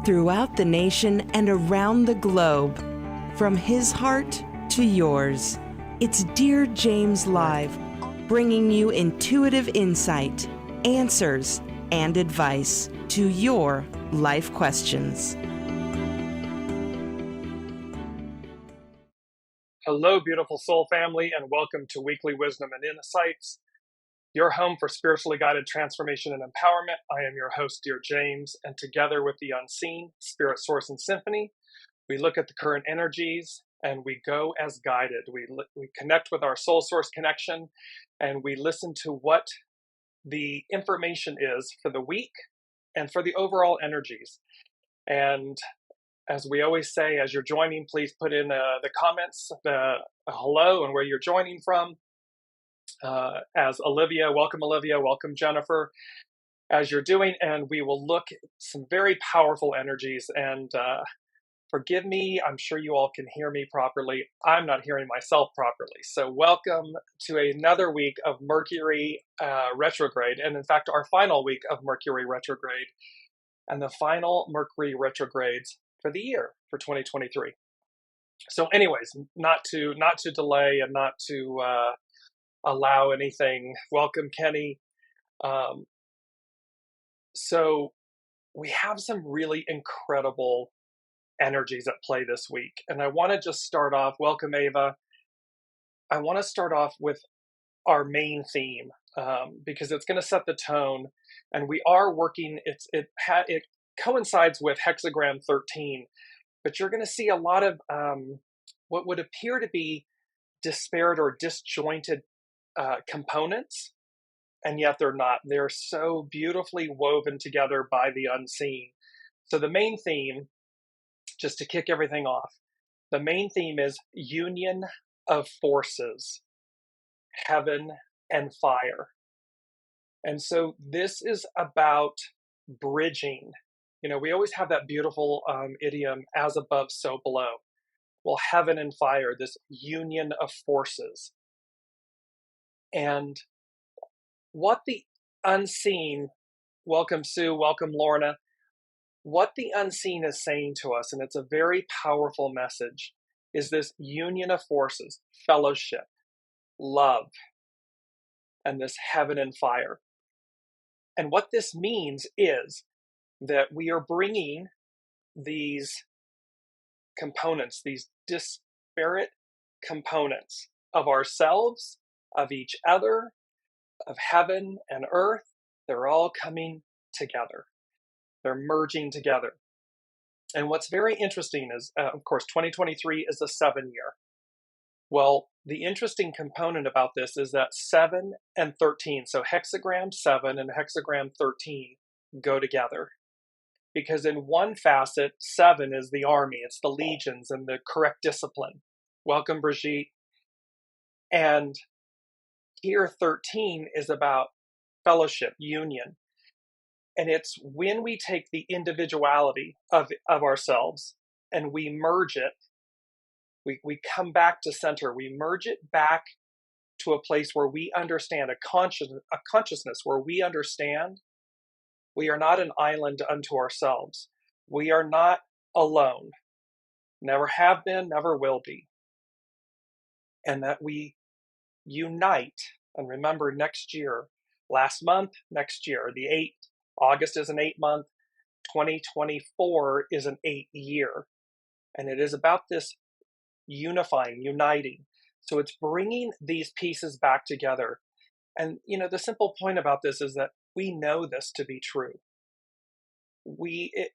throughout the nation and around the globe. From his heart to yours, it's Dear James Live, bringing you intuitive insight, answers, and advice to your life questions. Hello, beautiful soul family, and welcome to Weekly Wisdom and Insights, your home for spiritually guided transformation and empowerment. I am your host, Dear James, and together with the unseen, Spirit, Source, and Symphony, we look at the current energies and we go as guided. We connect with our soul source connection and we listen to what the information is for the week and for the overall energies. And as we always say, as you're joining, please put in the comments, a hello and where you're joining from. As Olivia, welcome Jennifer, as you're doing, and we will look at some very powerful energies. And forgive me, I'm sure you all can hear me properly. I'm not hearing myself properly. So welcome to another week of Mercury retrograde, and in fact, our final week of Mercury retrograde, and the final Mercury retrogrades for the year for 2023. So anyways, not to delay and not to allow anything. Welcome, Kenny. So we have some really incredible energies at play this week. And I want to just start off, welcome Ava. I want to start off with our main theme because it's going to set the tone. And we are working, it coincides with hexagram 13, but you're going to see a lot of what would appear to be disparate or disjointed components, and yet they're not. They're so beautifully woven together by the unseen. So the main theme, just to kick everything off, the main theme is union of forces, heaven and fire. And so this is about bridging. You know, we always have that beautiful idiom, as above, so below. Well, heaven and fire, this union of forces. And what the unseen, welcome Sue, welcome Lorna, what the unseen is saying to us, and it's a very powerful message, is this union of forces, fellowship, love, and this heaven and fire. And what this means is that we are bringing these components, these disparate components of ourselves, of each other, of heaven and earth. They're all coming together. They're merging together. And what's very interesting is, of course, 2023 is a 7-year. Well, the interesting component about this is that 7 and 13, so hexagram 7 and hexagram 13 go together. Because in one facet, 7 is the army, it's the legions and the correct discipline. Welcome, Brigitte. And here 13 is about fellowship, union. And it's when we take the individuality of ourselves and we merge it, we come back to center, we merge it back to a place where we understand, a consciousness where we understand we are not an island unto ourselves. We are not alone. Never have been, never will be. And that we unite. And remember, next year, last month, next year, the 8th, August is an 8-month, 2024 is an 8-year. And it is about this unifying, uniting. So it's bringing these pieces back together. And, you know, the simple point about this is that we know this to be true.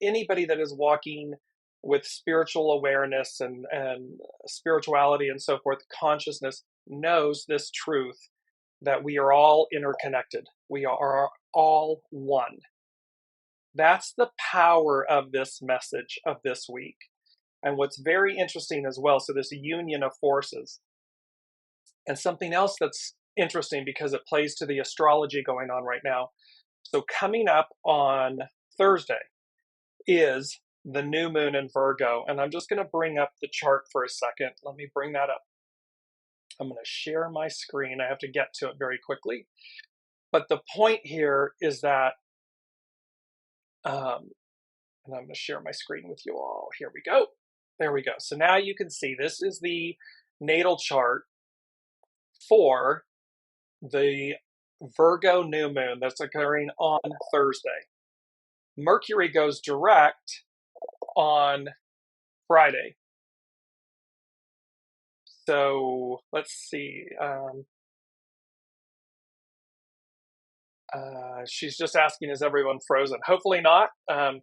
Anybody that is walking with spiritual awareness and spirituality and so forth, consciousness, knows this truth that we are all interconnected. We are all one. That's the power of this message of this week. And what's very interesting as well, so this union of forces. And something else that's interesting because it plays to the astrology going on right now. So coming up on Thursday is the new moon in Virgo. And I'm just going to bring up the chart for a second. Let me bring that up. I'm going to share my screen. I have to get to it very quickly. But the point here is that And I'm going to share my screen with you all. Here we go. There we go. So now you can see this is the natal chart for the Virgo new moon that's occurring on Thursday. Mercury goes direct on Friday. So let's see. She's just asking, is everyone frozen? Hopefully not.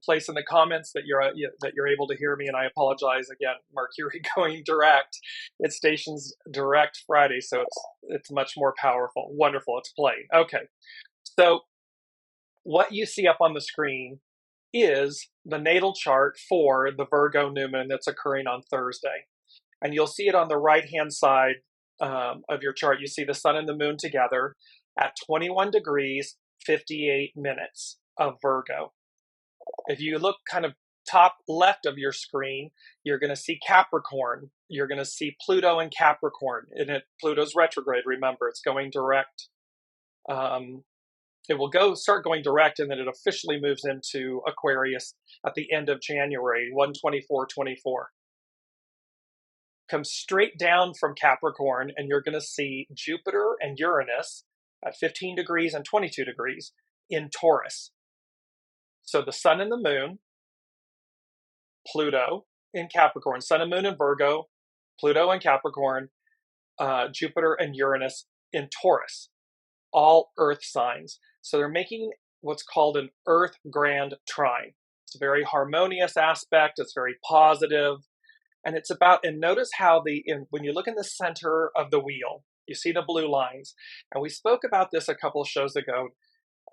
Place in the comments that you're able to hear me, and I apologize again. Mercury going direct. It stations direct Friday, so it's much more powerful. Wonderful. It's playing. Okay. So what you see up on the screen is the natal chart for the Virgo new moon that's occurring on Thursday. And you'll see it on the right-hand side of your chart. You see the sun and the moon together at 21 degrees, 58 minutes of Virgo. If you look kind of top left of your screen, you're going to see Capricorn. You're going to see Pluto in Capricorn. And Pluto's retrograde, remember, it's going direct. It will start going direct, and then it officially moves into Aquarius at the end of January, 1/24/24. Come straight down from Capricorn, and you're going to see Jupiter and Uranus at 15 degrees and 22 degrees in Taurus. So the sun and the moon, Pluto in Capricorn, sun and moon in Virgo, Pluto in Capricorn, Jupiter and Uranus in Taurus, all earth signs. So they're making what's called an earth grand trine. It's a very harmonious aspect. It's very positive. And it's about, and notice how when you look in the center of the wheel, you see the blue lines. And we spoke about this a couple of shows ago.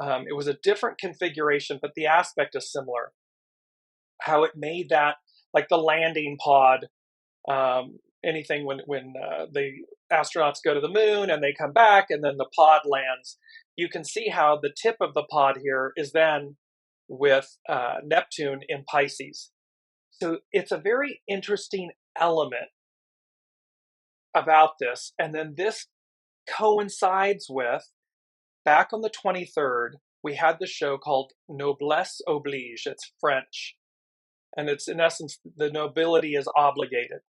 It was a different configuration, but the aspect is similar. How it made that, like the landing pod, anything when the astronauts go to the moon and they come back and then the pod lands, you can see how the tip of the pod here is then with Neptune in Pisces. So it's a very interesting element about this. And then this coincides with, back on the 23rd, we had the show called Noblesse Oblige. It's French. And it's, in essence, the nobility is obligated.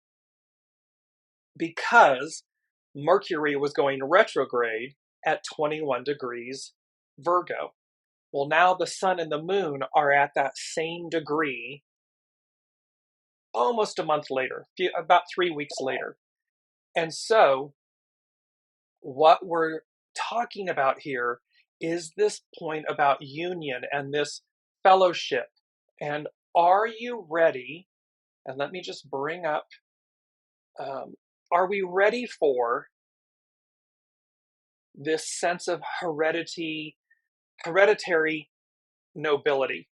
Because Mercury was going retrograde at 21 degrees Virgo. Well, now the sun and the moon are at that same degree almost a month later, about 3 weeks later. And so what we're talking about here is this point about union and this fellowship. And are you ready? And let me just bring up, are we ready for this sense of hereditary nobility?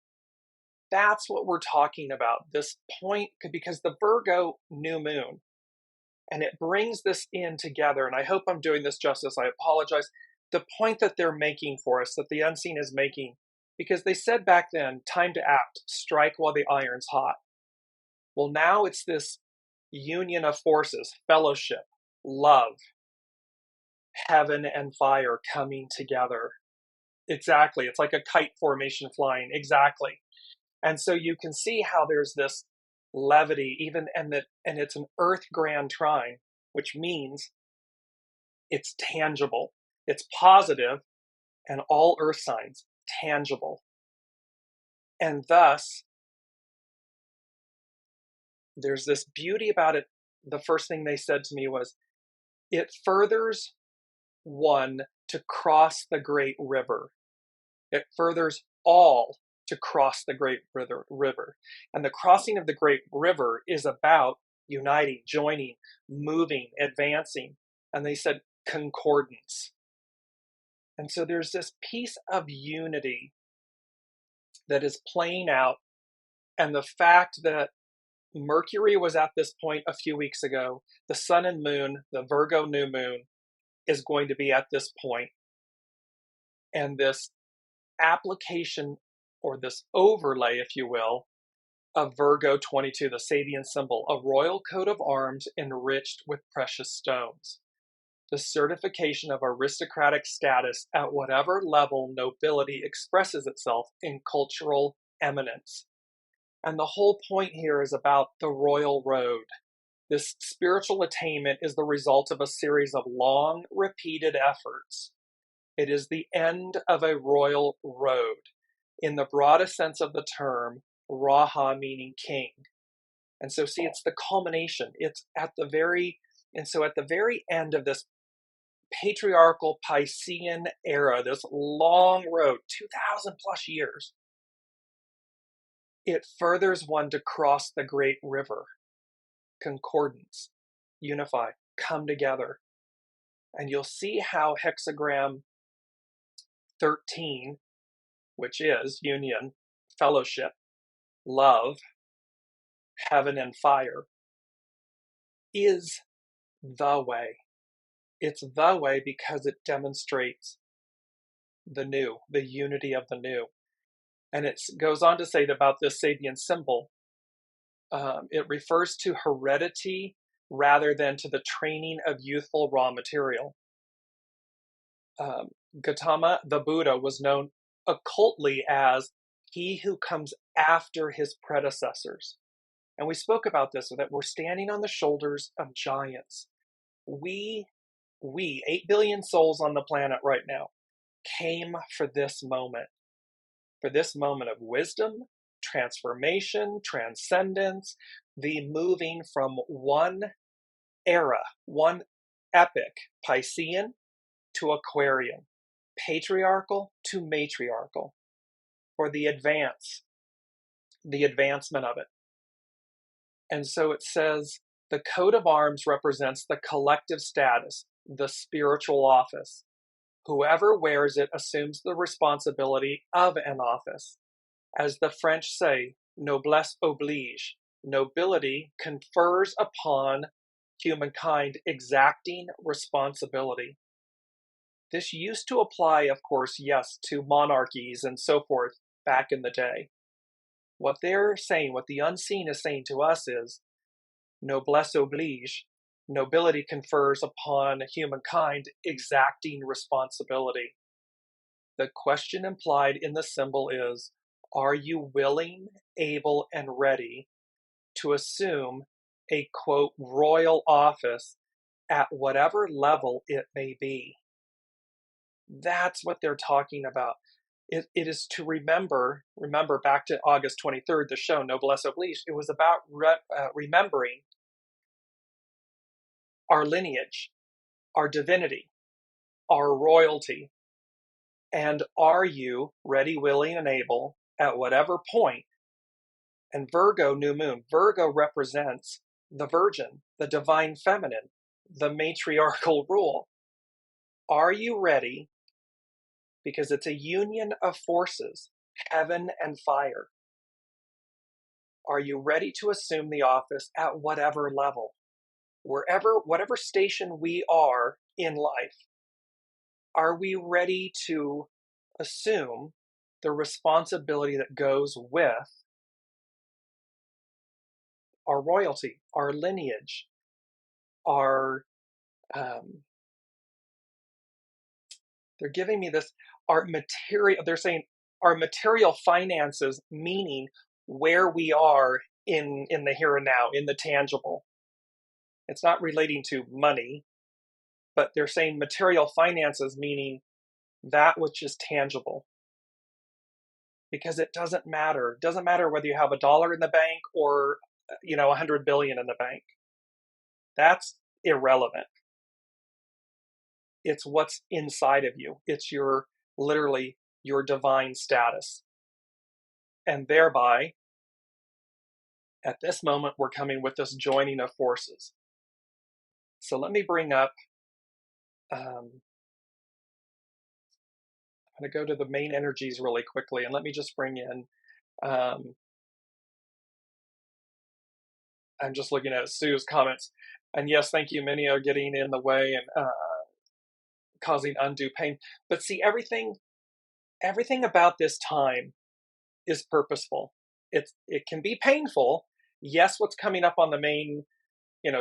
That's what we're talking about, this point, because the Virgo new moon, and it brings this in together, and I hope I'm doing this justice, I apologize, the point that they're making for us, that the unseen is making, because they said back then, time to act, strike while the iron's hot. Well, now it's this union of forces, fellowship, love, heaven and fire coming together. Exactly, it's like a kite formation flying, exactly. And so you can see how there's this levity, and it's an earth grand trine, which means it's tangible, it's positive, and all earth signs tangible. And thus, there's this beauty about it. The first thing they said to me was, it furthers one to cross the great river. It furthers all to cross the great river. And the crossing of the great river is about uniting, joining, moving, advancing. And they said concordance. And so there's this piece of unity that is playing out. And the fact that Mercury was at this point a few weeks ago, the sun and moon, the Virgo new moon, is going to be at this point. And this application, or this overlay, if you will, of Virgo 22, the Sabian symbol, a royal coat of arms enriched with precious stones. The certification of aristocratic status at whatever level nobility expresses itself in cultural eminence. And the whole point here is about the royal road. This spiritual attainment is the result of a series of long, repeated efforts. It is the end of a royal road. In the broadest sense of the term, Raha meaning king. And so see, it's the culmination. It's at the very end of this patriarchal Piscean era, this long road, 2,000 plus years, it furthers one to cross the great river. Concordance, unify, come together. And you'll see how hexagram 13, which is union, fellowship, love, heaven and fire, is the way. It's the way because it demonstrates the new, the unity of the new. And it goes on to say about this Sabian symbol, it refers to heredity rather than to the training of youthful raw material. Gautama, the Buddha, was known occultly as he who comes after his predecessors. And we spoke about this, that we're standing on the shoulders of giants. We, 8 billion souls on the planet right now, came for this moment of wisdom, transformation, transcendence, the moving from one era, one epic, Piscean to Aquarian, patriarchal to matriarchal, for the advancement of it. And so it says, the coat of arms represents the collective status, the spiritual office. Whoever wears it assumes the responsibility of an office. As the French say, noblesse oblige. Nobility confers upon humankind exacting responsibility. This used to apply, of course, yes, to monarchies and so forth back in the day. What they're saying, what the unseen is saying to us is, noblesse oblige, nobility confers upon humankind exacting responsibility. The question implied in the symbol is, are you willing, able, and ready to assume a, quote, royal office at whatever level it may be? That's what they're talking about. It is to remember back to August 23rd, the show, Noblesse Oblige, it was about remembering our lineage, our divinity, our royalty. And are you ready, willing, and able at whatever point? And Virgo, new moon, Virgo represents the virgin, the divine feminine, the matriarchal rule. Are you ready? Because it's a union of forces, heaven and fire. Are you ready to assume the office at whatever level? Whatever station we are in life, are we ready to assume the responsibility that goes with our royalty, our lineage, our, they're giving me this, our material, they're saying our material finances, meaning where we are in the here and now, in the tangible. It's not relating to money, but they're saying material finances, meaning that which is tangible. Because it doesn't matter. It doesn't matter whether you have $1 in the bank or, 100 billion in the bank. That's irrelevant. It's what's inside of you. It's literally your divine status. And thereby, at this moment, we're coming with this joining of forces. So let me bring up, I'm going to go to the main energies really quickly, and let me just bring in, I'm just looking at Sue's comments. And yes, thank you, many are getting in the way and causing undue pain. But see, everything about this time is purposeful. It can be painful. Yes, what's coming up on the main,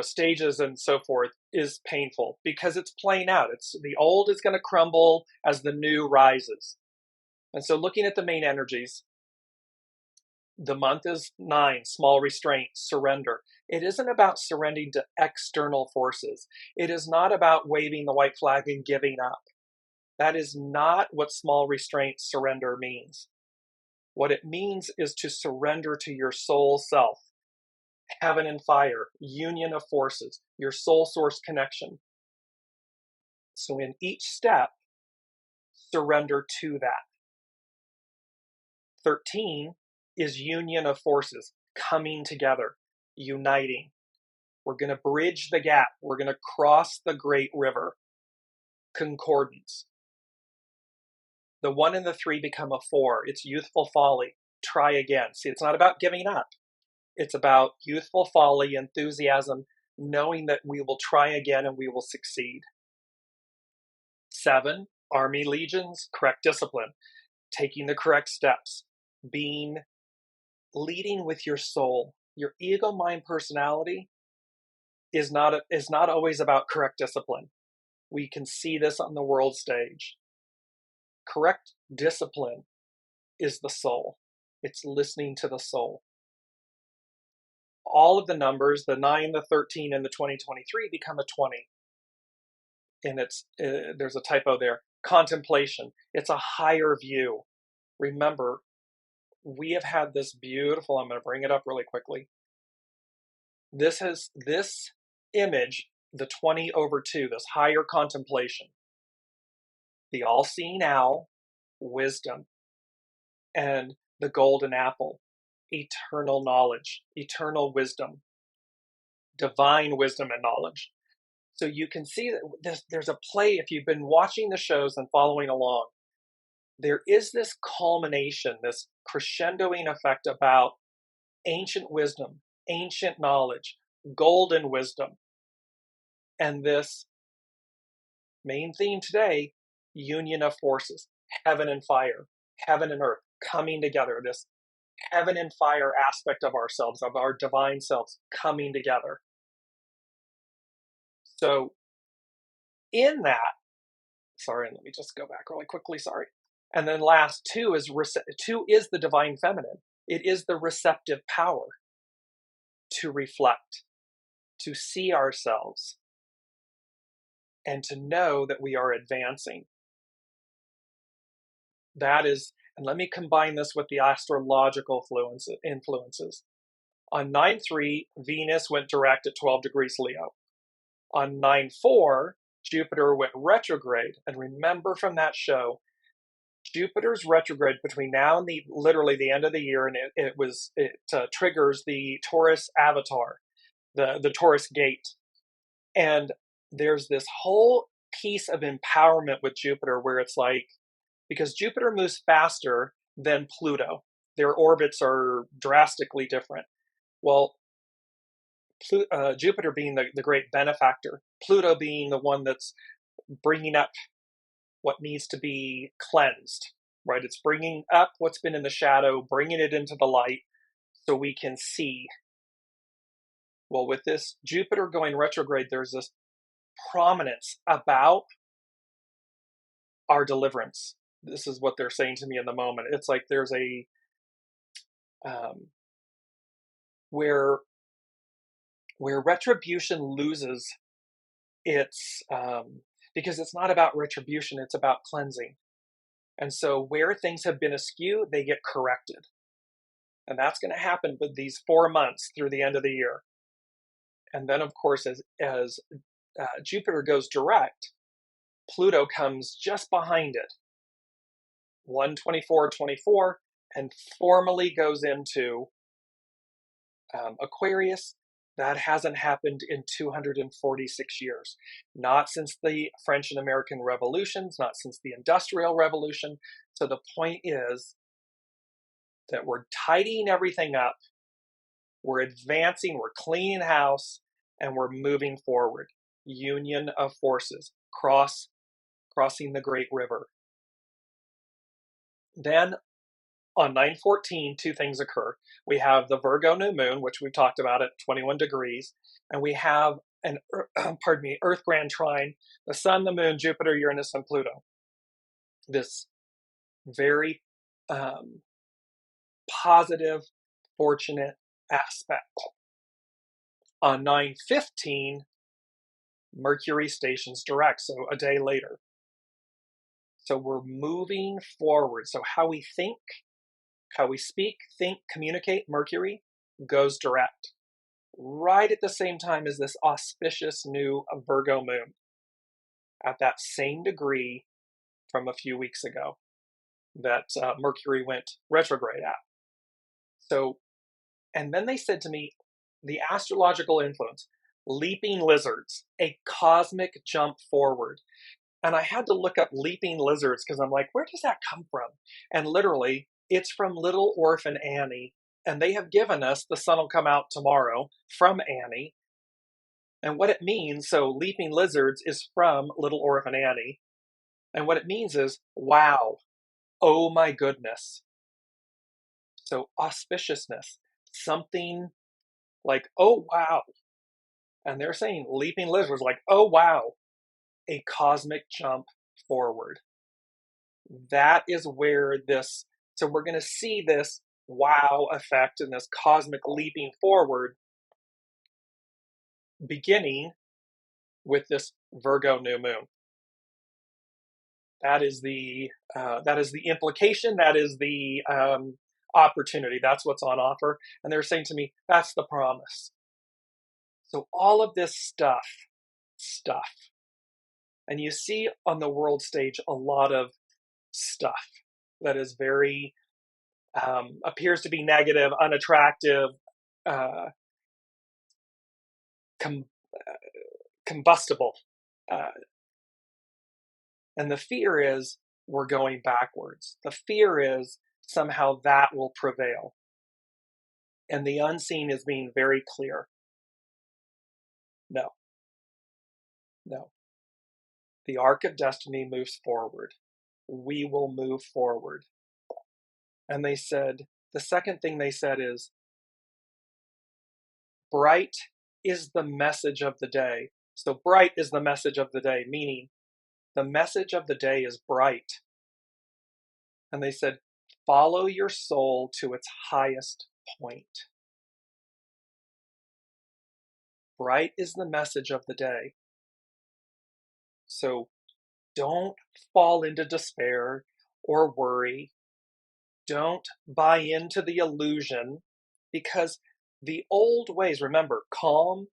stages and so forth is painful because it's playing out. It's the old is going to crumble as the new rises. And so looking at the main energies, The month is 9, small restraint, surrender. It isn't about surrendering to external forces. It is not about waving the white flag and giving up. That is not what small restraint surrender means. What it means is to surrender to your soul self, heaven and fire, union of forces, your soul source connection. So in each step, surrender to that. 13 is union of forces, coming together, uniting. We're going to bridge the gap. We're going to cross the great river. Concordance. The 1 and the 3 become a 4. It's youthful folly. Try again. See, it's not about giving up. It's about youthful folly, enthusiasm, knowing that we will try again and we will succeed. 7, army legions, correct discipline, taking the correct steps, leading with your soul. Your ego, mind, personality is not always about correct discipline. We can see this on the world stage. Correct discipline is the soul. It's listening to the soul. All of the numbers, the 9, the 13, and the 2023 become a 20. And there's a typo there. Contemplation. It's a higher view. Remember, we have had this beautiful, I'm going to bring it up really quickly. This image, the 20/2, this higher contemplation, the all-seeing owl, wisdom, and the golden apple, eternal knowledge, eternal wisdom, divine wisdom and knowledge. So you can see that there's a play, if you've been watching the shows and following along, there is this culmination, this crescendoing effect about ancient wisdom, ancient knowledge, golden wisdom, and this main theme today, union of forces, heaven and fire, heaven and earth coming together, this heaven and fire aspect of ourselves, of our divine selves coming together. So in that, sorry, let me just go back really quickly, sorry. And then last, 2 is the divine feminine. It is the receptive power to reflect, to see ourselves, and to know that we are advancing. That is, and let me combine this with the astrological influences. On 9/3, Venus went direct at 12 degrees Leo. On 9/4, Jupiter went retrograde. And remember from that show, Jupiter's retrograde between now and literally the end of the year, and it triggers the Taurus avatar, the Taurus gate. And there's this whole piece of empowerment with Jupiter where it's like, because Jupiter moves faster than Pluto, their orbits are drastically different. Well, Jupiter being the great benefactor, Pluto being the one that's bringing up what needs to be cleansed, right? It's bringing up what's been in the shadow, bringing it into the light so we can see. Well, with this Jupiter going retrograde, there's this prominence about our deliverance. This is what they're saying to me in the moment. It's like there's where retribution loses its, because it's not about retribution, it's about cleansing. And so where things have been askew, they get corrected. And that's going to happen with these 4 months through the end of the year. And then, of course, as Jupiter goes direct, Pluto comes just behind it, 1/24/24, and formally goes into Aquarius. That hasn't happened in 246 years. Not since the French and American revolutions, not since the Industrial Revolution. So the point is that we're tidying everything up, we're advancing, we're cleaning house, and we're moving forward. Union of forces, crossing the great river. Then on 9/14, 2 things occur. We have the Virgo new moon, which we talked about at 21 degrees, and we have an Earth grand trine, the Sun, the Moon, Jupiter, Uranus, and Pluto. This very positive, fortunate aspect. On 9/15, Mercury stations direct, so a day later. So we're moving forward. So how we think, how we speak, think, communicate, Mercury goes direct. Right at the same time as this auspicious new Virgo moon, at that same degree from a few weeks ago that Mercury went retrograde at. So, and then they said to me, the astrological influence, leaping lizards, a cosmic jump forward. And I had to look up leaping lizards because I'm like, where does that come from? And literally, it's from Little Orphan Annie. And they have given us The Sun Will Come Out Tomorrow from Annie. And what it means, so leaping lizards is from Little Orphan Annie. And what it means is, wow, oh my goodness. So auspiciousness, something like, oh wow. And they're saying leaping lizards like, oh wow, a cosmic jump forward. That is where this, so we're going to see this wow effect and this cosmic leaping forward beginning with this Virgo new moon. That is the implication. That is the opportunity. That's what's on offer. And they're saying to me, that's the promise. So all of this stuff, and you see on the world stage a lot of stuff that is very, appears to be negative, unattractive, combustible. And the fear is we're going backwards. The fear is somehow that will prevail. And the unseen is being very clear. No. The arc of destiny moves forward. We will move forward. And they said, the second thing they said is, bright is the message of the day. So bright is the message of the day, meaning the message of the day is bright. And they said, follow your soul to its highest point. Bright is the message of the day. So don't fall into despair or worry. Don't buy into the illusion, because the old ways, remember, calm,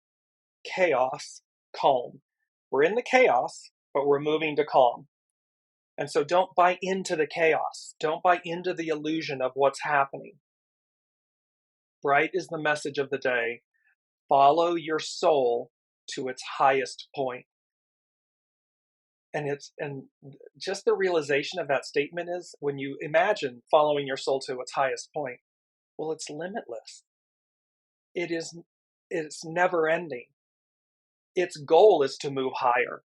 chaos, calm. We're in the chaos, but we're moving to calm. And so don't buy into the chaos. Don't buy into the illusion of what's happening. Bright is the message of the day. Follow your soul to its highest point. And just the realization of that statement is, when you imagine following your soul to its highest point, well, it's limitless. It's never ending. Its goal is to move higher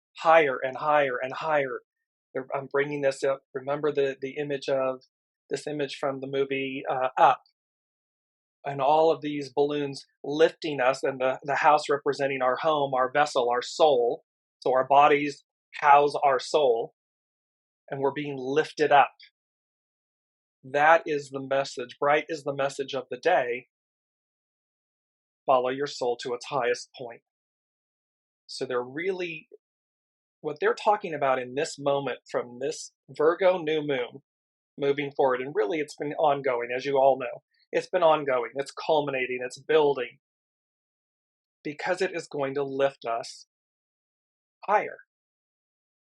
and higher and higher. I'm bringing this up. Remember the image of this image from the movie Up, and all of these balloons lifting us, and the house representing our home, our vessel, our soul. So our bodies house our soul, and we're being lifted up. That is the message. Bright is the message of the day. Follow your soul to its highest point. So they're really, what they're talking about in this moment from this Virgo new moon moving forward, and really it's been ongoing, as you all know. It's been ongoing, it's culminating, it's building, because it is going to lift us higher.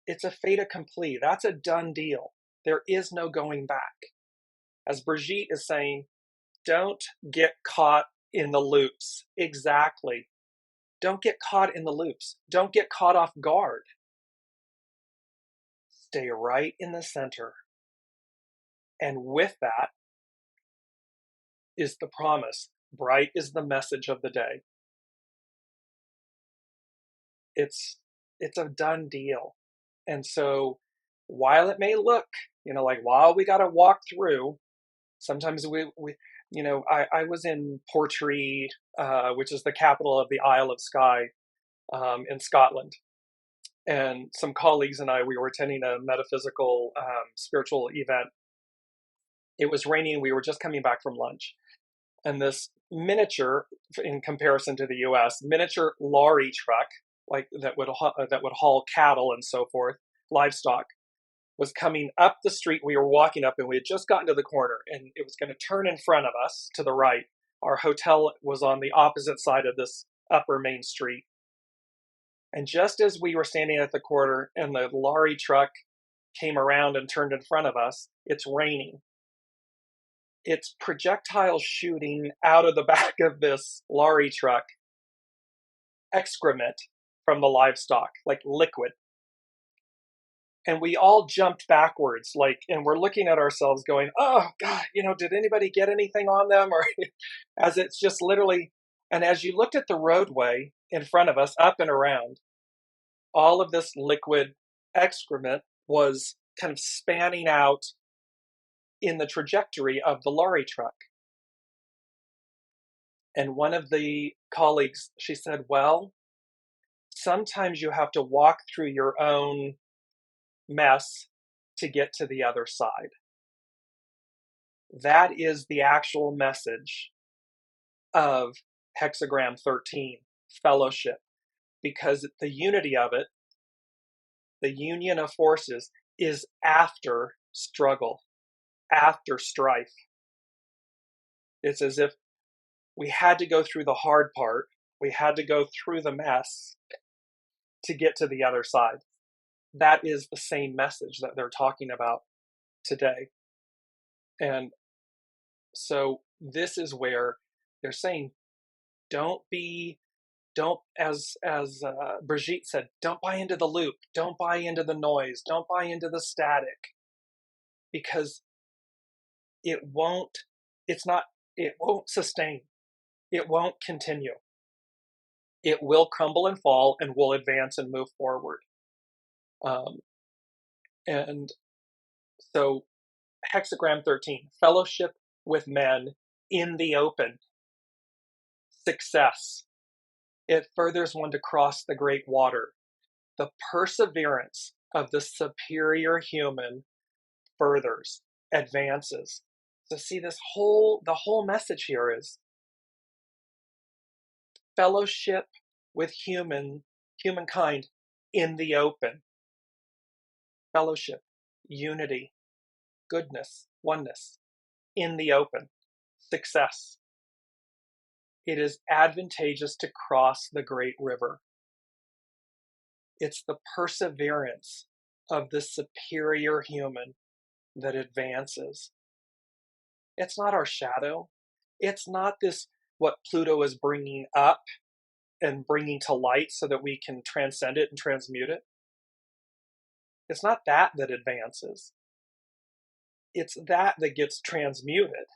It's a fait accompli. That's a done deal. There is no going back. As Brigitte is saying, don't get caught in the loops. Exactly. Don't get caught in the loops. Don't get caught off guard. Stay right in the center. And with that is the promise. Bright is the message of the day. It's a done deal. And so while it may look, like while we got to walk through, sometimes I was in Portree, which is the capital of the Isle of Skye in Scotland. And some colleagues and we were attending a metaphysical spiritual event. It was raining. We were just coming back from lunch. And this miniature, in comparison to the US, miniature lorry truck, like that would haul cattle and so forth, livestock, was coming up the street. We were walking up and we had just gotten to the corner and it was going to turn in front of us to the right. Our hotel was on the opposite side of this upper main street. And just as we were standing at the corner and the lorry truck came around and turned in front of us, it's raining. It's projectiles shooting out of the back of this lorry truck, excrement from the livestock, like liquid. And we all jumped backwards, and we're looking at ourselves going, oh God, did anybody get anything on them? Or as it's just literally, and as you looked at the roadway in front of us, up and around, all of this liquid excrement was kind of spanning out in the trajectory of the lorry truck. And one of the colleagues, she said, well, sometimes you have to walk through your own mess to get to the other side. That is the actual message of hexagram 13, fellowship, because the unity of it, the union of forces, is after struggle, after strife. It's as if we had to go through the hard part, we had to go through the mess to get to the other side. That is the same message that they're talking about today. And so this is where they're saying, as Brigitte said, don't buy into the loop, don't buy into the noise, don't buy into the static, because it won't sustain, it won't continue. It will crumble and fall and will advance and move forward. And so hexagram 13, fellowship with men in the open, success. It furthers one to cross the great water. The perseverance of the superior human furthers, advances. So see, the whole message here is fellowship with humankind in the open. Fellowship, unity, goodness, oneness, in the open, success. It is advantageous to cross the great river. It's the perseverance of the superior human that advances. It's not our shadow. It's not what Pluto is bringing up and bringing to light so that we can transcend it and transmute it. It's not that advances. It's that gets transmuted,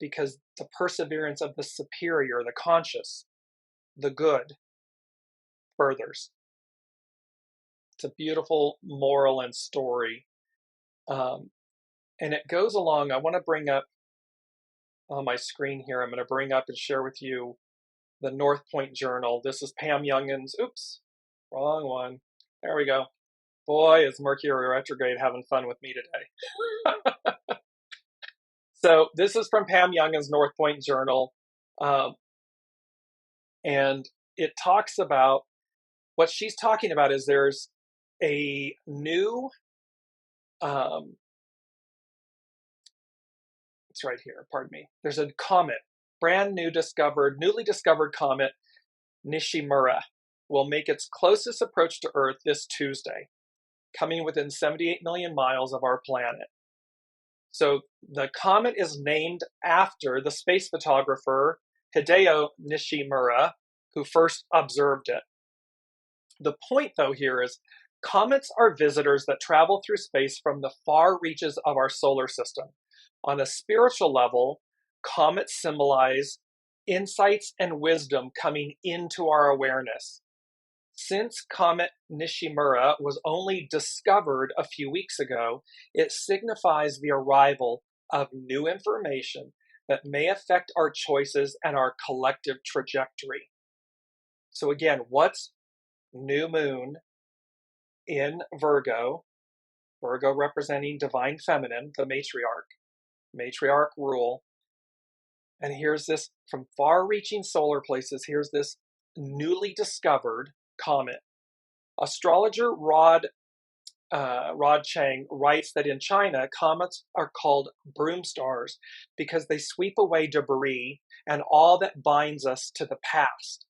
because the perseverance of the superior, the conscious, the good, furthers. It's a beautiful moral and story. And it goes along, I want to bring up on my screen here, I'm going to bring up and share with you the North Point Journal. This is Pam Youngin's, oops, wrong one. There we go. Boy, is Mercury retrograde having fun with me today. So this is from Pam Youngin's North Point Journal. And it talks about, what she's talking about is there's a new, it's right here, pardon me. There's a comet, newly discovered comet, Nishimura, will make its closest approach to Earth this Tuesday, coming within 78 million miles of our planet. So the comet is named after the space photographer Hideo Nishimura, who first observed it. The point, though, here is comets are visitors that travel through space from the far reaches of our solar system. On a spiritual level, comets symbolize insights and wisdom coming into our awareness. Since Comet Nishimura was only discovered a few weeks ago, it signifies the arrival of new information that may affect our choices and our collective trajectory. So again, what's new moon in Virgo? Virgo representing divine feminine, the matriarch rule. And here's this, from far-reaching solar places, here's this newly discovered comet. Astrologer Rod Chang writes that in China, comets are called broom stars because they sweep away debris and all that binds us to the past.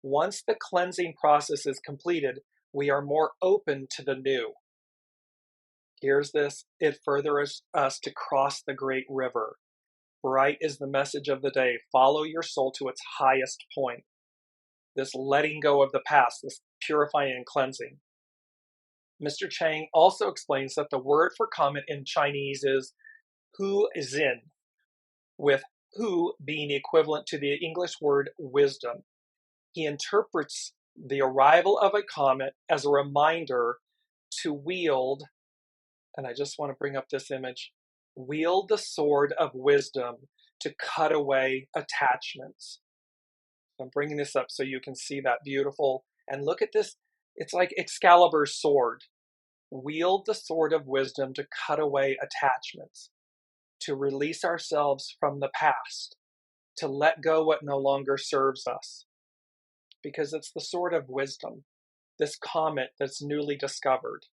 Once the cleansing process is completed, we are more open to the new. Here's this: it furthers us to cross the great river. Bright is the message of the day. Follow your soul to its highest point. This letting go of the past, this purifying and cleansing. Mr. Chang also explains that the word for comet in Chinese is hu xin, with hu being equivalent to the English word wisdom. He interprets the arrival of a comet as a reminder to wield, and I just want to bring up this image, wield the sword of wisdom to cut away attachments. I'm bringing this up so you can see that beautiful, and look at this, it's like Excalibur's sword. Wield the sword of wisdom to cut away attachments, to release ourselves from the past, to let go what no longer serves us. Because it's the sword of wisdom, this comet that's newly discovered,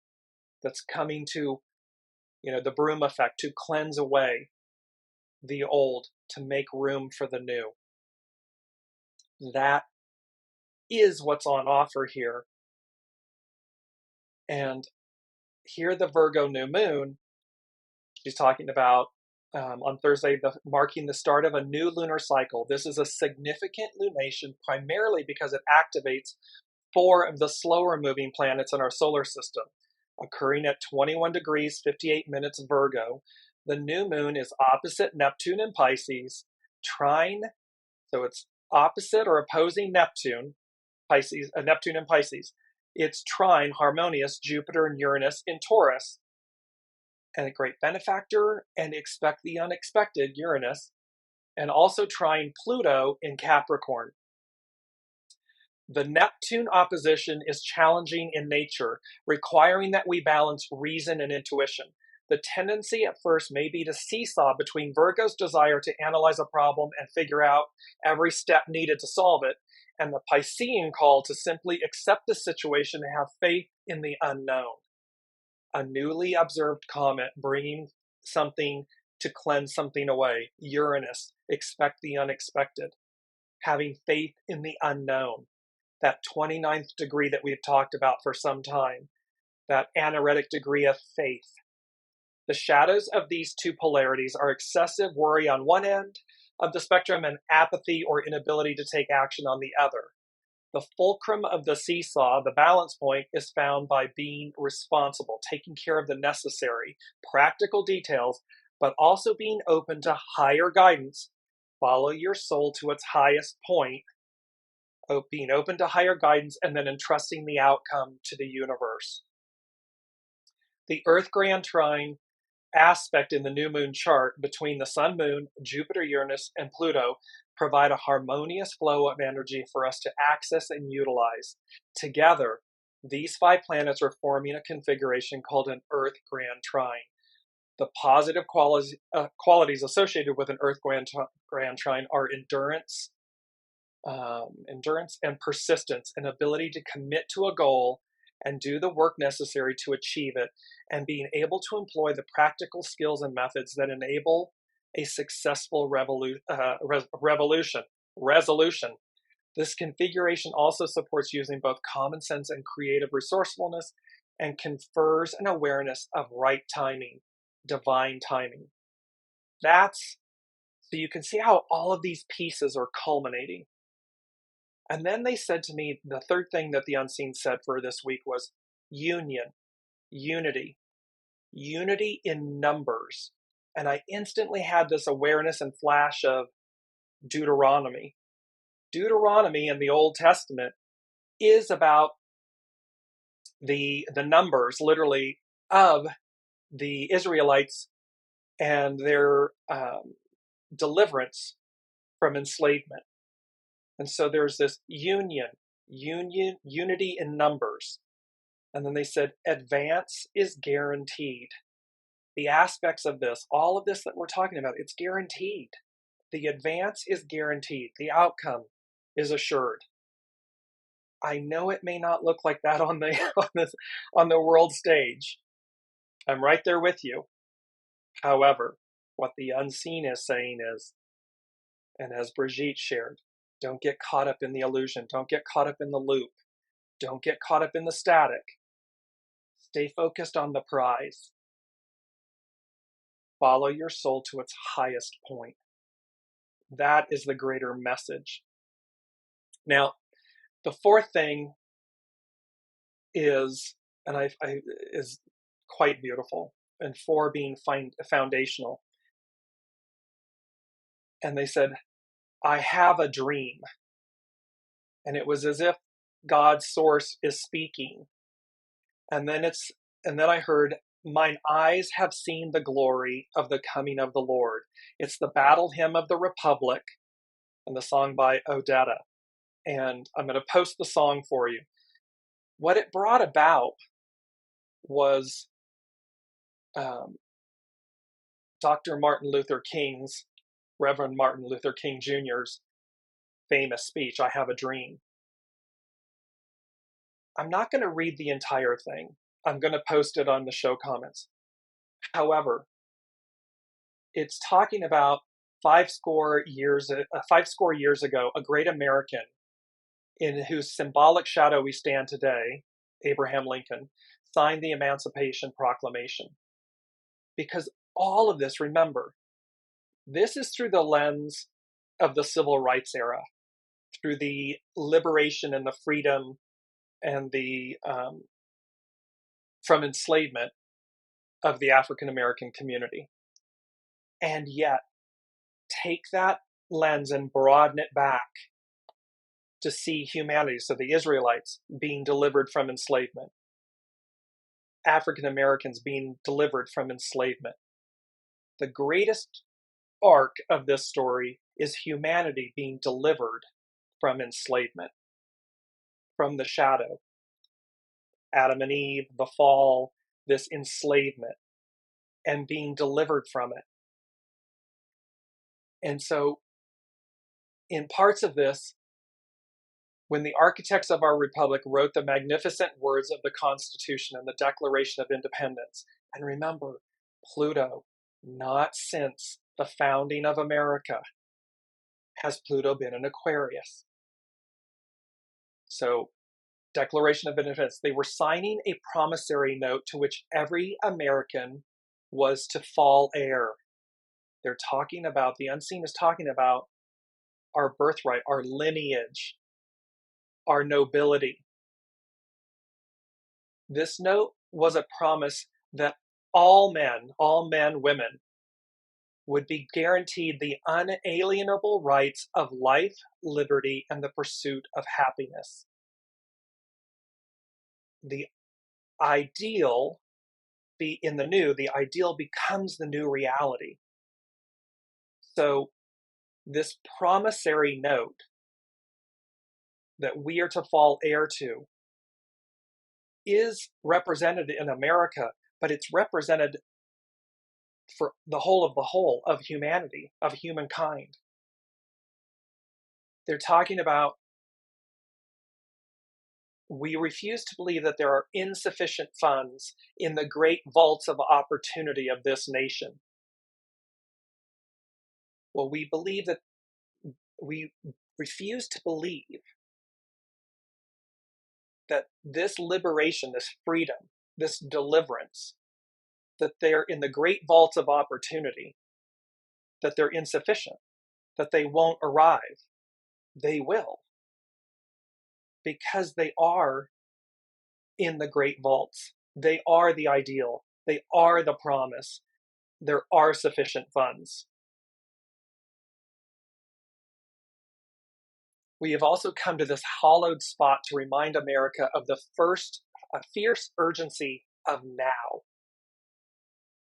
that's coming to, the broom effect, to cleanse away the old, to make room for the new. That is what's on offer here. And here, the Virgo new moon, she's talking about on Thursday, marking the start of a new lunar cycle. This is a significant lunation primarily because it activates 4 of the slower moving planets in our solar system. Occurring at 21 degrees 58 minutes Virgo, the new moon is opposite Neptune in Pisces, trine, so it's opposite or opposing Neptune, Neptune in Pisces. It's trine, harmonious, Jupiter and Uranus in Taurus, and a great benefactor and expect the unexpected, Uranus, and also trine Pluto in Capricorn. The Neptune opposition is challenging in nature, requiring that we balance reason and intuition. The tendency at first may be to seesaw between Virgo's desire to analyze a problem and figure out every step needed to solve it, and the Piscean call to simply accept the situation and have faith in the unknown. A newly observed comet bringing something to cleanse something away. Uranus, expect the unexpected. Having faith in the unknown. That 29th degree that we've talked about for some time. That anaretic degree of faith. The shadows of these two polarities are excessive worry on one end of the spectrum and apathy or inability to take action on the other. The fulcrum of the seesaw, the balance point, is found by being responsible, taking care of the necessary, practical details, but also being open to higher guidance. Follow your soul to its highest point, being open to higher guidance, and then entrusting the outcome to the universe. The Earth Grand Trine aspect in the new moon chart between the Sun, Moon, Jupiter, Uranus, and Pluto provide a harmonious flow of energy for us to access and utilize. Together, these 5 planets are forming a configuration called an Earth Grand Trine. The positive qualities associated with an Earth Grand Trine are endurance and persistence, an ability to commit to a goal and do the work necessary to achieve it, and being able to employ the practical skills and methods that enable a successful resolution. This configuration also supports using both common sense and creative resourcefulness and confers an awareness of right timing, divine timing. So you can see how all of these pieces are culminating. And then they said to me, the third thing that the unseen said for this week was union, unity in numbers. And I instantly had this awareness and flash of Deuteronomy. Deuteronomy in the Old Testament is about the numbers, literally, of the Israelites and their deliverance from enslavement. And so there's this unity in numbers. And then they said, advance is guaranteed. The aspects of this, all of this that we're talking about, it's guaranteed. The advance is guaranteed. The outcome is assured. I know it may not look like that on the world stage. I'm right there with you. However, what the unseen is saying is, and as Brigitte shared, don't get caught up in the illusion. Don't get caught up in the loop. Don't get caught up in the static. Stay focused on the prize. Follow your soul to its highest point. That is the greater message. Now, the fourth thing is, is quite beautiful, and four being foundational. And they said, I have a dream. And it was as if God's source is speaking. And then I heard, mine eyes have seen the glory of the coming of the Lord. It's the battle hymn of the Republic and the song by Odetta. And I'm going to post the song for you. What it brought about was Dr. Martin Luther King's, Reverend Martin Luther King Jr.'s famous speech, I Have a Dream. I'm not going to read the entire thing. I'm going to post it on the show comments. However, it's talking about 50 years ago, a great American in whose symbolic shadow we stand today, Abraham Lincoln, signed the Emancipation Proclamation. Because all of this, remember, this is through the lens of the civil rights era, through the liberation and the freedom and the from enslavement of the African American community. And yet, take that lens and broaden it back to see humanity, so the Israelites being delivered from enslavement, African Americans being delivered from enslavement. The greatest arc of this story is humanity being delivered from enslavement, from the shadow. Adam and Eve, the fall, this enslavement, and being delivered from it. And so, in parts of this, when the architects of our republic wrote the magnificent words of the Constitution and the Declaration of Independence, and remember, Pluto, not since the founding of America has Pluto been in Aquarius. So, Declaration of Independence, they were signing a promissory note to which every American was to fall heir. They're talking about, the unseen is talking about our birthright, our lineage, our nobility. This note was a promise that all men, women, would be guaranteed the unalienable rights of life, liberty, and the pursuit of happiness. The ideal, in the new, the ideal becomes the new reality. So this promissory note that we are to fall heir to is represented in America, but it's represented for the whole of humanity, of humankind. They're talking about, we refuse to believe that there are insufficient funds in the great vaults of opportunity of this nation. Well, we refuse to believe that this liberation, this freedom, this deliverance, that they're in the great vaults of opportunity, that they're insufficient, that they won't arrive. They will. Because they are in the great vaults. They are the ideal. They are the promise. There are sufficient funds. We have also come to this hollowed spot to remind America of the fierce urgency of now.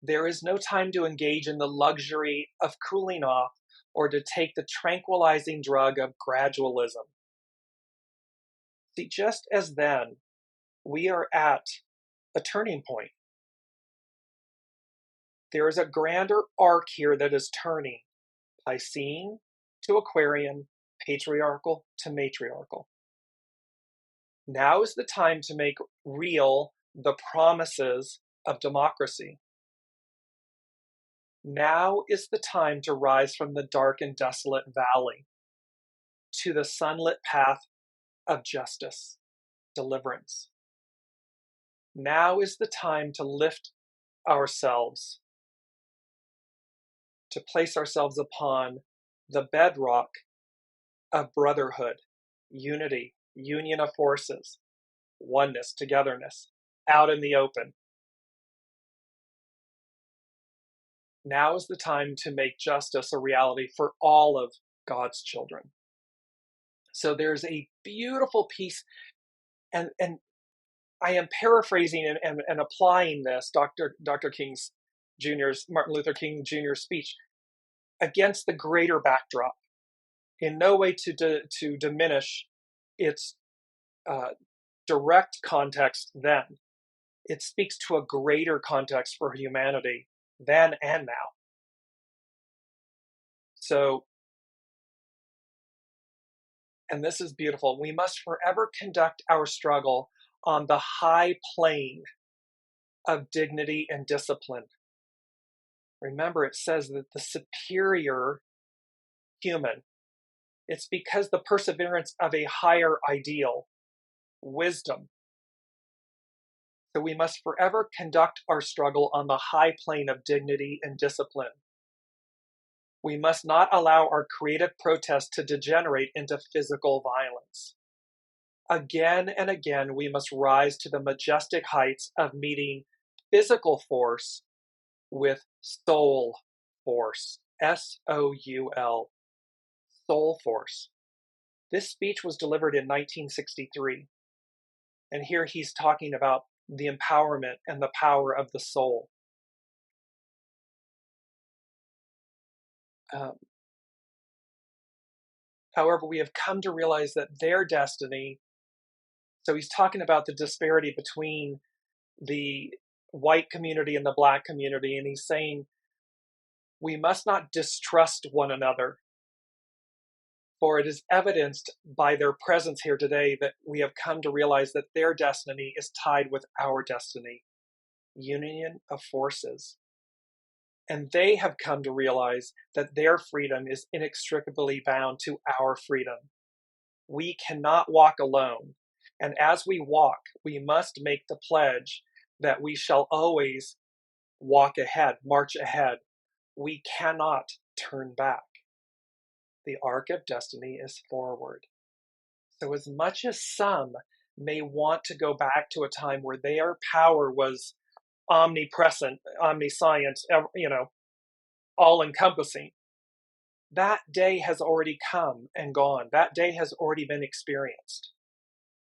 There is no time to engage in the luxury of cooling off or to take the tranquilizing drug of gradualism. See, just as then, we are at a turning point. There is a grander arc here that is turning. Piscean to Aquarian, patriarchal to matriarchal. Now is the time to make real the promises of democracy. Now is the time to rise from the dark and desolate valley to the sunlit path of justice, deliverance. Now is the time to lift ourselves, to place ourselves upon the bedrock of brotherhood, unity, union of forces, oneness, togetherness, out in the open. Now is the time to make justice a reality for all of God's children. So there's a beautiful piece, and I am paraphrasing and applying this, Dr. King's Jr.'s, Martin Luther King Jr.'s speech, against the greater backdrop, in no way to diminish its direct context then. It speaks to a greater context for humanity then and now. So, and this is beautiful, we must forever conduct our struggle on the high plane of dignity and discipline. Remember, it says that the superior human, it's because the perseverance of a higher ideal, wisdom. So we must forever conduct our struggle on the high plane of dignity and discipline. We must not allow our creative protest to degenerate into physical violence. Again and again, we must rise to the majestic heights of meeting physical force with soul force, S-O-U-L, soul force. This speech was delivered in 1963. And here he's talking about the empowerment and the power of the soul. However, we have come to realize that their destiny, so he's talking about the disparity between the white community and the black community, and he's saying we must not distrust one another, for it is evidenced by their presence here today that we have come to realize that their destiny is tied with our destiny, union of forces. And they have come to realize that their freedom is inextricably bound to our freedom. We cannot walk alone. And as we walk, we must make the pledge that we shall always walk ahead, march ahead. We cannot turn back. The arc of destiny is forward. So as much as some may want to go back to a time where their power was omnipresent, omniscient, all-encompassing, that day has already come and gone. That day has already been experienced.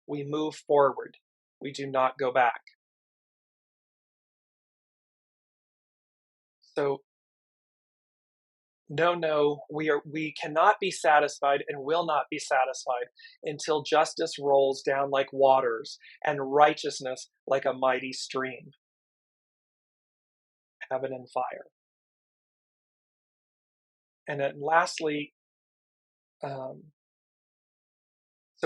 We move forward. We do not go back. So, no, we cannot be satisfied and will not be satisfied until justice rolls down like waters and righteousness like a mighty stream. Heaven and fire. And then lastly, so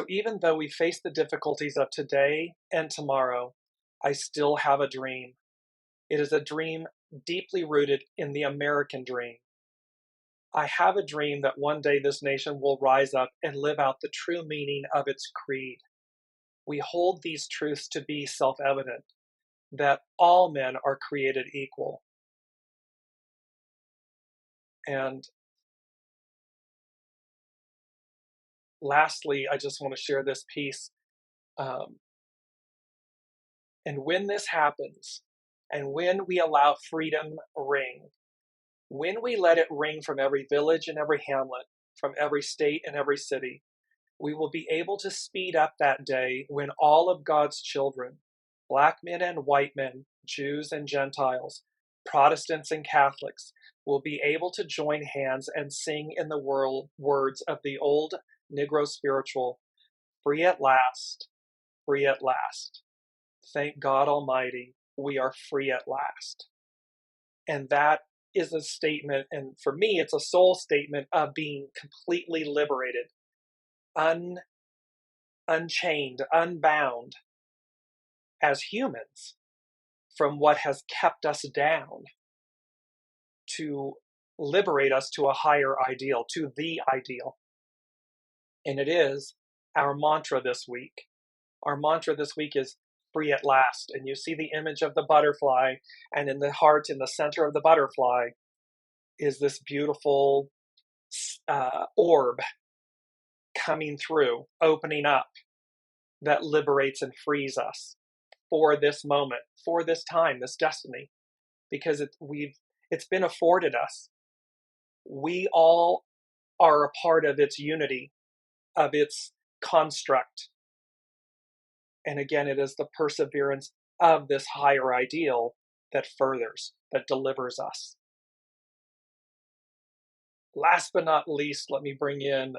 even though we face the difficulties of today and tomorrow, I still have a dream. It is a dream deeply rooted in the American dream. I have a dream that one day this nation will rise up and live out the true meaning of its creed. We hold these truths to be self-evident, that all men are created equal. And lastly, I just want to share this piece. And when this happens, and when we allow freedom ring, when we let it ring from every village and every hamlet, from every state and every city, we will be able to speed up that day when all of God's children, black men and white men, Jews and Gentiles, Protestants and Catholics, will be able to join hands and sing in the words of the old Negro spiritual, free at last, free at last. Thank God Almighty, we are free at last. And that is a statement, and for me, it's a soul statement of being completely liberated, unchained, unbound as humans from what has kept us down, to liberate us to a higher ideal, to the ideal. And it is our mantra this week. Our mantra this week is free at last. And you see the image of the butterfly, and in the heart, in the center of the butterfly, is this beautiful orb coming through, opening up, that liberates and frees us for this moment, for this time, this destiny, because it's been afforded us. We all are a part of its unity, of its construct. And again, it is the perseverance of this higher ideal that furthers, that delivers us. Last but not least, let me bring in,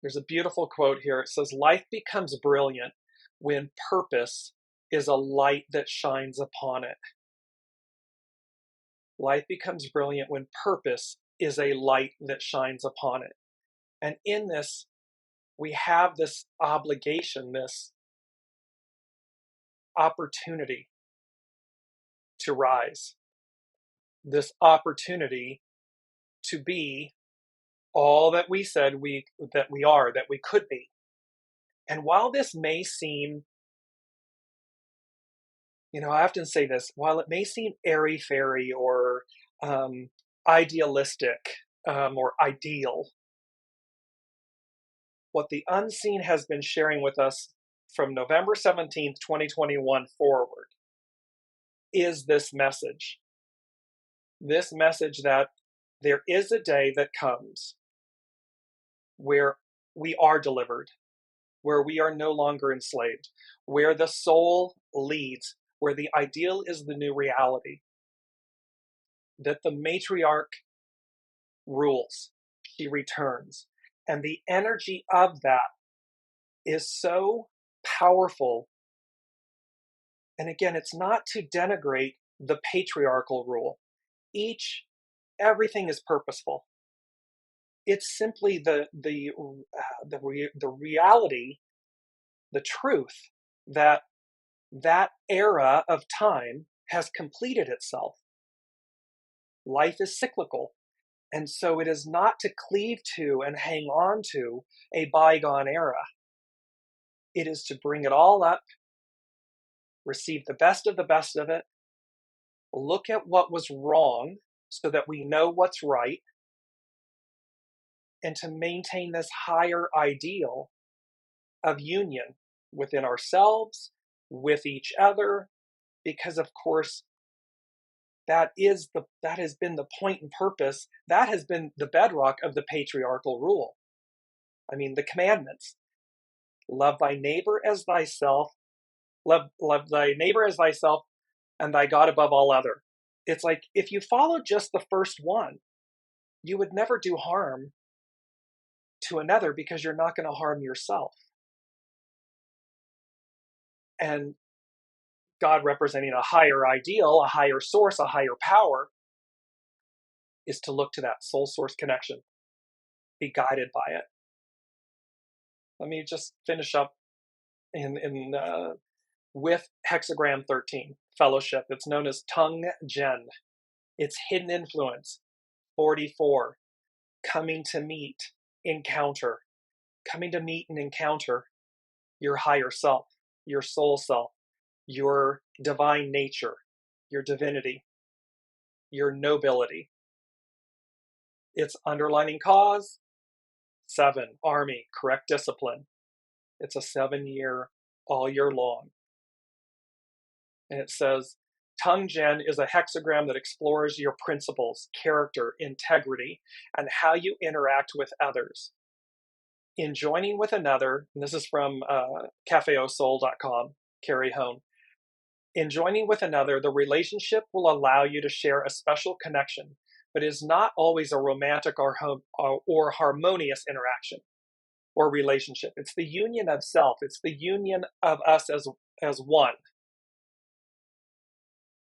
there's a beautiful quote here. It says, "Life becomes brilliant when purpose is a light that shines upon it." Life becomes brilliant when purpose is a light that shines upon it. And in this, we have this obligation, this opportunity to rise, this opportunity to be all that we said that we are, that we could be. And while this may seem, I often say this, while it may seem airy-fairy or idealistic or ideal, what the unseen has been sharing with us from November 17th, 2021 forward is this message. This message that there is a day that comes where we are delivered, where we are no longer enslaved, where the soul leads, where the ideal is the new reality, that the matriarch rules, she returns. And the energy of that is so powerful. And again, it's not to denigrate the patriarchal rule. Everything is purposeful. It's simply the reality, the truth that era of time has completed itself. Life is cyclical. And so it is not to cleave to and hang on to a bygone era. It is to bring it all up, receive the best of it, look at what was wrong so that we know what's right, and to maintain this higher ideal of union within ourselves, with each other, because of course, that has been the point and purpose. That has been the bedrock of the patriarchal rule. I mean, the commandments. Love thy neighbor as thyself. Love thy neighbor as thyself, and thy God above all other. It's like, if you follow just the first one, you would never do harm to another because you're not going to harm yourself. And God, representing a higher ideal, a higher source, a higher power, is to look to that soul source connection, be guided by it. Let me just finish up with hexagram 13, fellowship. It's known as Tung Gen. It's hidden influence, 44, coming to meet, encounter. Coming to meet and encounter your higher self, your soul self, your divine nature, your divinity, your nobility. Its underlining cause, 7, Army, correct discipline. It's a 7-year, all year long. And it says, Tung Gen is a hexagram that explores your principles, character, integrity, and how you interact with others. In joining with another, and this is from cafeosoul.com, Carrie Hone. In joining with another, the relationship will allow you to share a special connection, but is not always a romantic or harmonious interaction or relationship. It's the union of self. It's the union of us as one.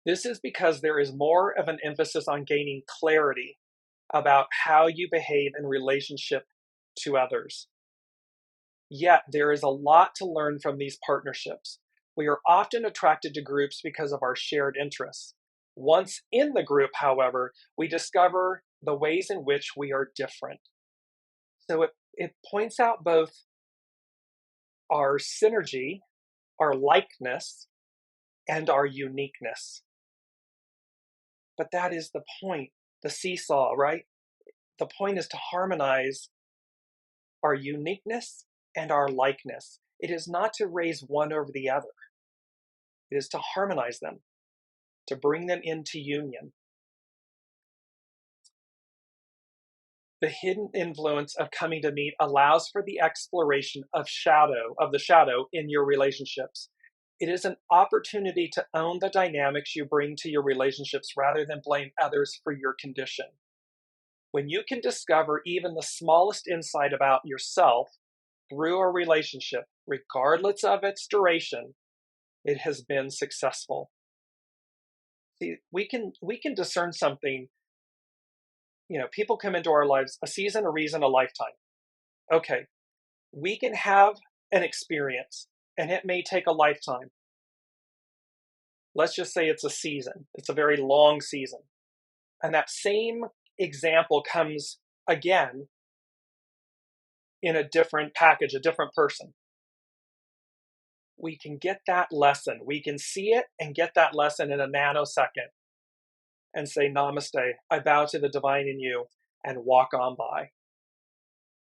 This is because there is more of an emphasis on gaining clarity about how you behave in relationship to others. Yet there is a lot to learn from these partnerships. We are often attracted to groups because of our shared interests. Once in the group, however, we discover the ways in which we are different. So it points out both our synergy, our likeness, and our uniqueness. But that is the point, the seesaw, right? The point is to harmonize our uniqueness and our likeness. It is not to raise one over the other. It is to harmonize them, to bring them into union. The hidden influence of coming to meet allows for the exploration of the shadow in your relationships. It is an opportunity to own the dynamics you bring to your relationships rather than blame others for your condition. When you can discover even the smallest insight about yourself through a relationship, regardless of its duration, it has been successful. See, we can discern something. You know, people come into our lives, a season, a reason, a lifetime. Okay, we can have an experience, and it may take a lifetime. Let's just say it's a season. It's a very long season. And that same example comes again in a different package, a different person. We can get that lesson. We can see it and get that lesson in a nanosecond and say, Namaste, I bow to the divine in you, and walk on by.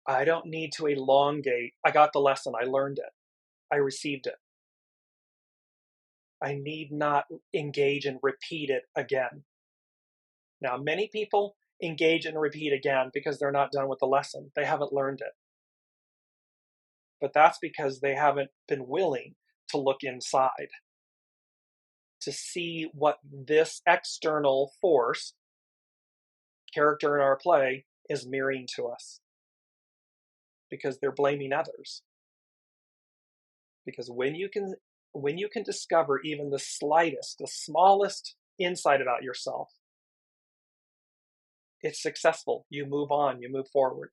I don't need to elongate. I got the lesson. I learned it. I received it. I need not engage and repeat it again. Now, many people engage and repeat again because they're not done with the lesson. They haven't learned it. But that's because they haven't been willing to look inside, to see what this external force, character in our play, is mirroring to us. Because they're blaming others. Because when you can discover even the slightest, the smallest insight about yourself, it's successful. You move on, you move forward.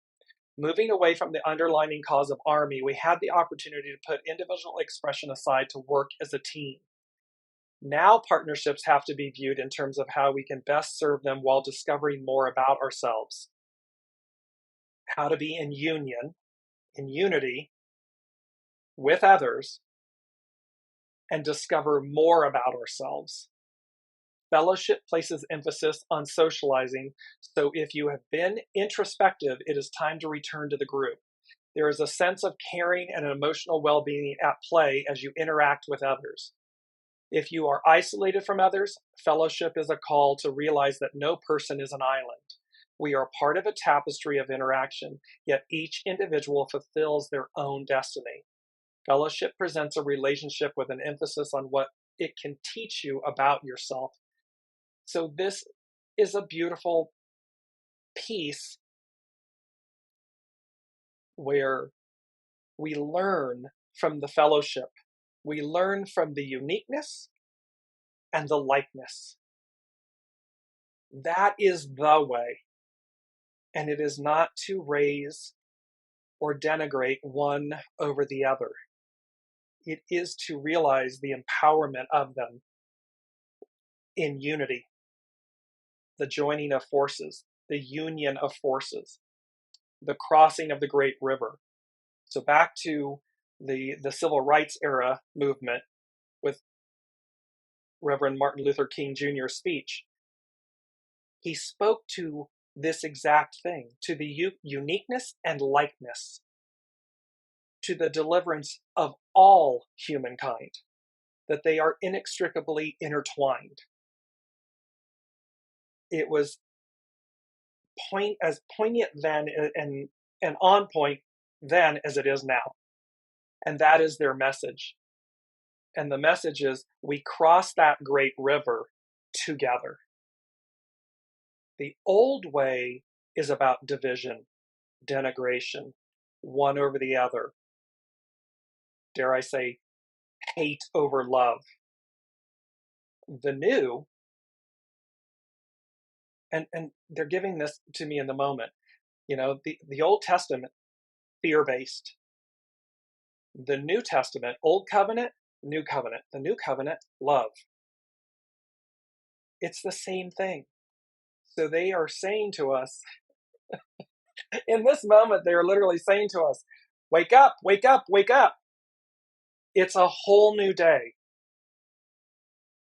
Moving away from the underlying cause of army, we had the opportunity to put individual expression aside to work as a team. Now partnerships have to be viewed in terms of how we can best serve them while discovering more about ourselves. How to be in union, in unity with others, and discover more about ourselves. Fellowship places emphasis on socializing, so if you have been introspective, it is time to return to the group. There is a sense of caring and emotional well-being at play as you interact with others. If you are isolated from others, fellowship is a call to realize that no person is an island. We are part of a tapestry of interaction, yet each individual fulfills their own destiny. Fellowship presents a relationship with an emphasis on what it can teach you about yourself. So this is a beautiful piece where we learn from the fellowship. We learn from the uniqueness and the likeness. That is the way. And it is not to raise or denigrate one over the other. It is to realize the empowerment of them in unity, the joining of forces, the union of forces, the crossing of the great river. So back to the civil rights era movement with Reverend Martin Luther King Jr.'s speech. He spoke to this exact thing, to the uniqueness and likeness, to the deliverance of all humankind, that they are inextricably intertwined. It was as poignant then and on point then as it is now. And that is their message. And the message is, we cross that great river together. The old way is about division, denigration, one over the other. Dare I say, hate over love. The new and they're giving this to me in the moment. You know, the Old Testament, fear-based. The New Testament, Old Covenant, New Covenant. The New Covenant, love. It's the same thing. So they are saying to us, in this moment, they are literally saying to us, wake up, wake up, wake up. It's a whole new day.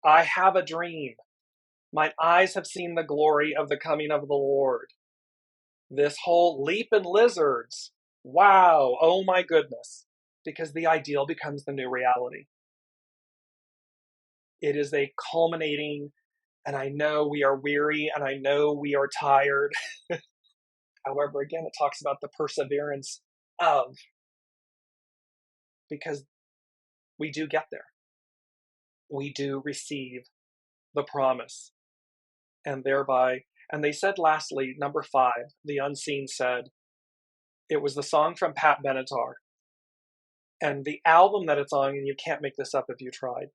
I have a dream. Mine eyes have seen the glory of the coming of the Lord. This whole leapin' lizards. Wow. Oh my goodness. Because the ideal becomes the new reality. It is a culminating, and I know we are weary and I know we are tired. However, again, it talks about the perseverance of, because we do get there. We do receive the promise. And thereby, and they said lastly, number 5, the unseen said, it was the song from Pat Benatar. And the album that it's on, and you can't make this up if you tried,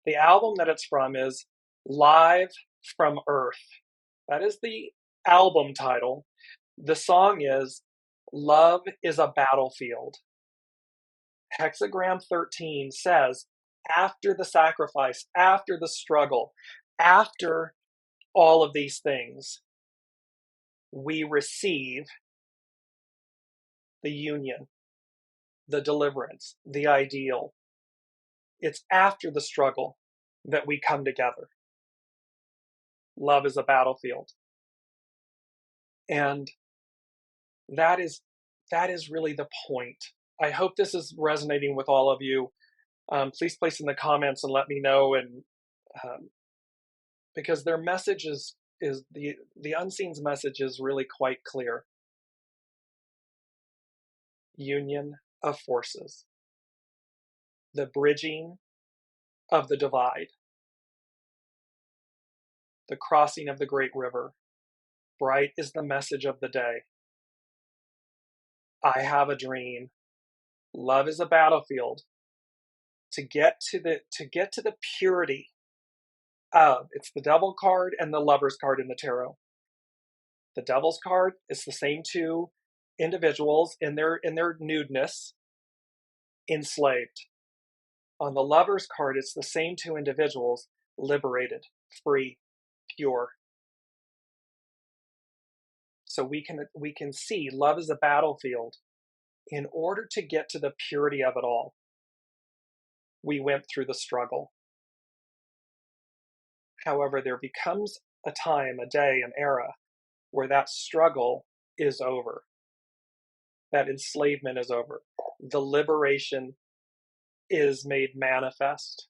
the album that it's from is Live from Earth. That is the album title. The song is Love is a Battlefield. Hexagram 13 says, after the sacrifice, after the struggle, after all of these things, we receive the union, the deliverance, the ideal. It's after the struggle that we come together. Love is a battlefield. And that is really the point. I hope this is resonating with all of you. Please place in the comments and let me know. And because their message is the unseen's message is really quite clear. Union of forces. The bridging of the divide. The crossing of the great river. Bright is the message of the day. I have a dream. Love is a battlefield. To get to the purity of, it's the devil card and the lover's card in the tarot. The devil's card is the same two individuals in their nudeness, enslaved. On the lover's card, it's the same two individuals liberated, free, pure. So we can see love is a battlefield. In order to get to the purity of it all, we went through the struggle. However, there becomes a time, a day, an era where that struggle is over. That enslavement is over. The liberation is made manifest.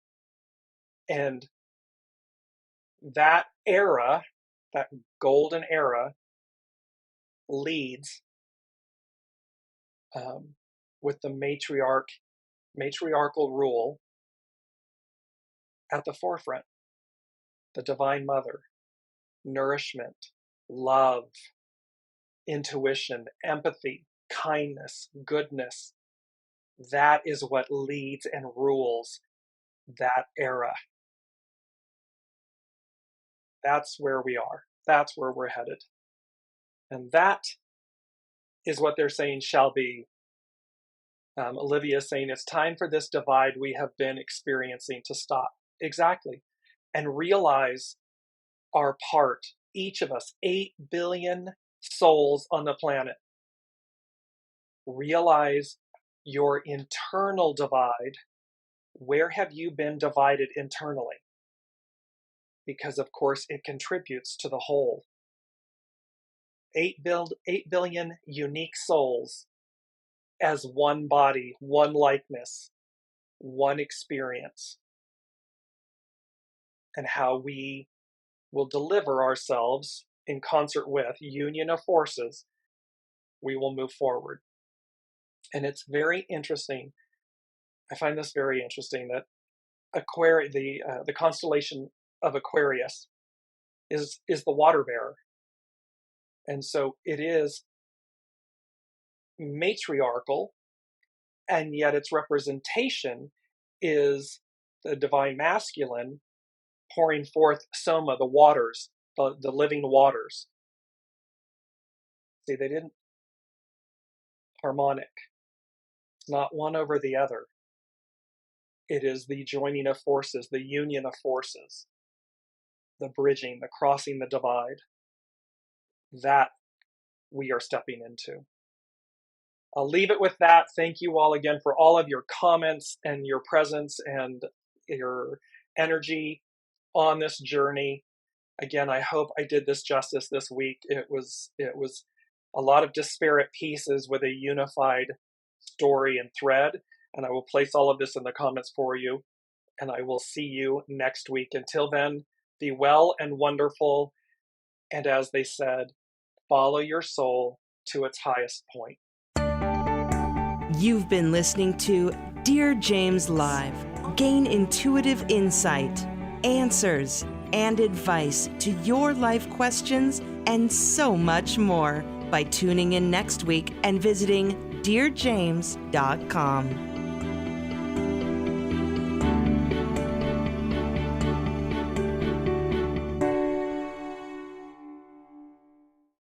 And that era, that golden era, leads with the matriarchal rule at the forefront. The Divine Mother, nourishment, love, intuition, empathy, kindness, goodness. That is what leads and rules that era. That's where we are. That's where we're headed. And that is what they're saying shall be. Olivia is saying it's time for this divide we have been experiencing to stop. Exactly. And realize our part, each of us, 8 billion souls on the planet. Realize your internal divide. Where have you been divided internally? Because, of course, it contributes to the whole. 8 billion unique souls as one body, one likeness, one experience. And how we will deliver ourselves in concert with union of forces, we will move forward. And it's very interesting. I find this very interesting that the constellation of Aquarius is the water bearer. And so it is matriarchal, and yet its representation is the divine masculine pouring forth soma, the waters, the living waters. See, they didn't harmonic. It's not one over the other. It is the joining of forces, the union of forces, the bridging, the crossing the divide. That we are stepping into. I'll leave it with that. Thank you all again for all of your comments and your presence and your energy on this journey. Again, I hope I did this justice this week. It was a lot of disparate pieces with a unified story and thread, and I will place all of this in the comments for you, and I will see you next week. Until then, be well and wonderful, and as they said, follow your soul to its highest point. You've been listening to Dear James Live. Gain intuitive insight, answers, and advice to your life questions and so much more by tuning in next week and visiting DearJames.com.